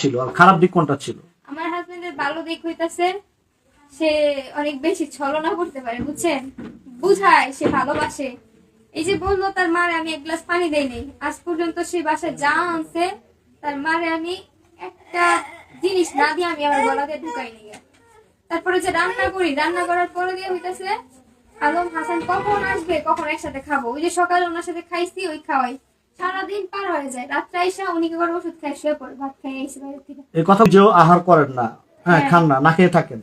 ছিল আর খারাপ দিক কোনটা ছিল? আমার হাজবেন্ডের ভালো দিক হইতাছে সে অনেক বেশি ছলনা করতে পারে, বুঝছেন? বুঝায় সে ভালোবাসে। এই যে বললো তার মারে আমি এক গ্লাস পানি দেই নাই, আজ পর্যন্ত সে বাসায় যা আনছে তার মারে আমি একটা জিনিস না দিয়ে আমি আমার গলা দিয়ে ঢুকাই নিয়ে। তারপরে যে রান্না করি, রান্না করার পরে দিয়ে হইতাছে আলম হাসান কখন আসবে, কখন একসাথে খাবো। ওই যে সকালে ওনার সাথে খাইছি, ওই খাওয়াই সারাদিন পার হয়ে যায়। রাত্রে এসে উনি করে ওষুধ খাই, শুয়ে পড়ে, ভাত খাই এসে বাইরে থেকে। এই কথা যে আহার করেন না, হ্যাঁ খান না, না খেয়ে থাকেন,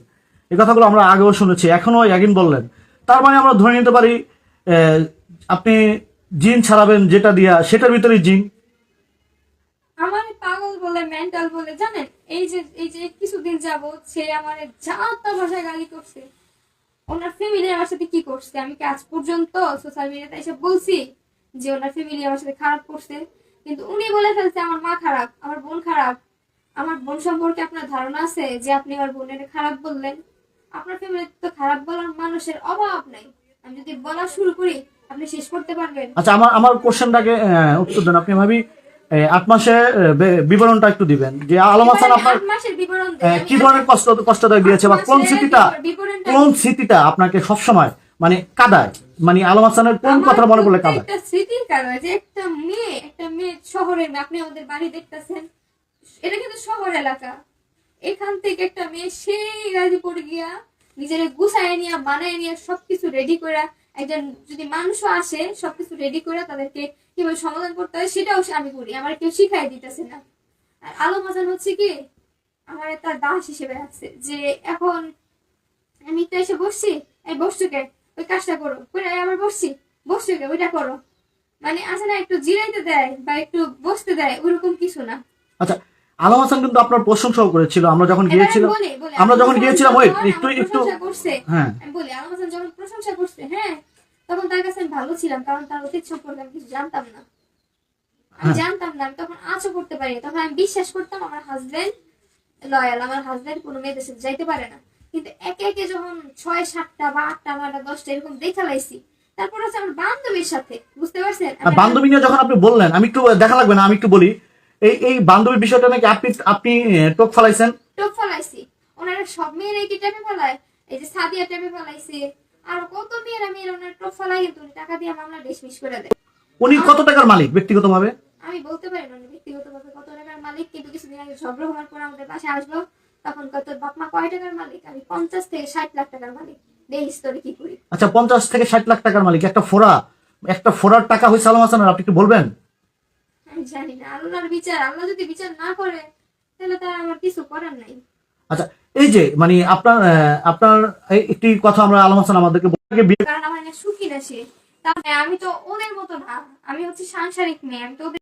এই কথাগুলো আমরা আগেও শুনেছি, এখনো একদিন বললেন। তার মানে আমরা ধরে নিতে পারি আপনি জিন ছাড়াবেন যেটা দিয়া, সেটার ভিতরে জিন। আমার পাগল বলে, মেন্টাল বলে, জানেন? এই যে কিছুদিন যাবত সে আমার যা তা ভাষায় গালি করছে। ওনার ফ্যামিলি আমার সাথে কি করছে আমি কি আজ পর্যন্ত সোশ্যাল মিডিয়াতে এসে বলছি যে ওনার ফ্যামিলি আমার সাথে খারাপ করছে? কিন্তু উনি বলে ফেলছে আমার মা খারাপ, আমার বোন খারাপ। আমার বোন সম্পর্কে আপনার ধারণা আছে যে আপনি আমার বোনের খারাপ বললেন? আপনার ফ্যামিলিতে তো খারাপ বলার মানুষের অভাব নাই। আমি যদি বলা শুরু করি আপনি শেষ করতে পারবেন? আচ্ছা, আমার কোশ্চেনটাকে উত্তর দেন। আপনি ভাবি 8 মাসে বিবরণটা একটু দিবেন যে আলম হাসান আপনার 8 মাসের বিবরণ কি ধরনের কষ্টদায়ক দিয়েছে, বা কোন স্মৃতিটা আপনাকে সবসময় মানে কাঁদায়, মানে আলম হাসানের কোন কথা মনে পড়লে কাঁদায়? একটা স্মৃতির কারণে যে একটা মেয়ে শহরের মেয়ে, আপনি আমাদের বাড়ি দেখতেছেন, এটা কিন্তু শহর এলাকা। এখান থেকে একটা মেয়ে সেই গাজীপুর গিয়া নিজের গুছায় নিয়ে, বানায় নিয়ে, সবকিছু রেডি করে, একজন যদি মানুষও আসে সবকিছু রেডি করে তাদেরকে কিভাবে সমাধান করতে হয় সেটাও আমি করি, আমার কেউ শিখাই দিতেছে না। আর আলম হাসান হচ্ছে কি আমার তার দাস হিসেবে আছে, যে এখন আমি তো এসে বসছি, এই বসছুকে ওই কাজটা করো, আবার বসছুকে ওইটা করো, মানে আছে না একটু জিরাইতে দেয় বা একটু বসতে দেয়, ওইরকম কিছু না। আচ্ছা, আলম হাসান কিন্তু আপনার প্রশংসাও করেছিল আমরা যখন গিয়েছিলাম। একটু করছে, হ্যাঁ আমি বলি আলম হাসান যখন প্রশংসা করছে, হ্যাঁ তখন তার কাছে আমি ভালো ছিলাম, কারণ তার অতীত সম্পর্কে আমি কিছু জানতাম না। আমি তখন আঁচও করতে পারি, তখন আমি বিশ্বাস করতাম আমার হাজবেন্ড লয়াল, আমার হাজবেন্ড কোনো মেয়েদের সাথে যাইতে পারে না। কিন্তু একে একে যখন 6-7টা বা 8টা 9টা 10টা এরকম দেখা লাইছি, তারপর হচ্ছে আমার বান্ধবীর সাথে, বুঝতে পারছেন? বান্ধবী নিয়ে যখন আপনি বললেন, আমি একটু দেখা লাগবে না, আমি একটু বলি। এই বান্ধবীর বিষয়টা নাকি আপনি টোক ফলাইছি। ওনারা সব মেয়েরা কি টেপে ফেলায়? এই যে সাদিয়া টেপে ফেলাইছে, আর কত মেয়েরা ওনার টোপ ফেলায়, কিন্তু উনি টাকা দিয়ে মামলা ডিসমিস করে দেয়। উনি কত টাকার মালিক ব্যক্তিগতভাবে? আমি বলতে পারি না উনি ব্যক্তিগতভাবে কত টাকার মালিক, কিন্তু কিছুদিন আগে ঝগড়া হওয়ার পর আমাদের পাশে আসলো, তখন কত বাপ মা কয় টাকার মালিক? আমি 50 থেকে 60 লাখ টাকার মালিক। দেখিস তোরে কি করি। আচ্ছা, 50 থেকে 60 লাখ টাকার মালিক একটা ফোরার টাকা হয়েছে আলম হাসানের, আপনি একটু বলবেন? আমি জানি না, আল্লাহর বিচার, আল্লাহ যদি বিচার না করে তাহলে তার আমার কিছু করার নাই। আচ্ছা, এই যে মানে আপনার একটি কথা আমরা আলম হাসান আমাদেরকে কারণ আমার সুখী না সে, তাহলে আমি তো ওদের মতো না, আমি হচ্ছে সাংসারিক মেয়ে, আমি তো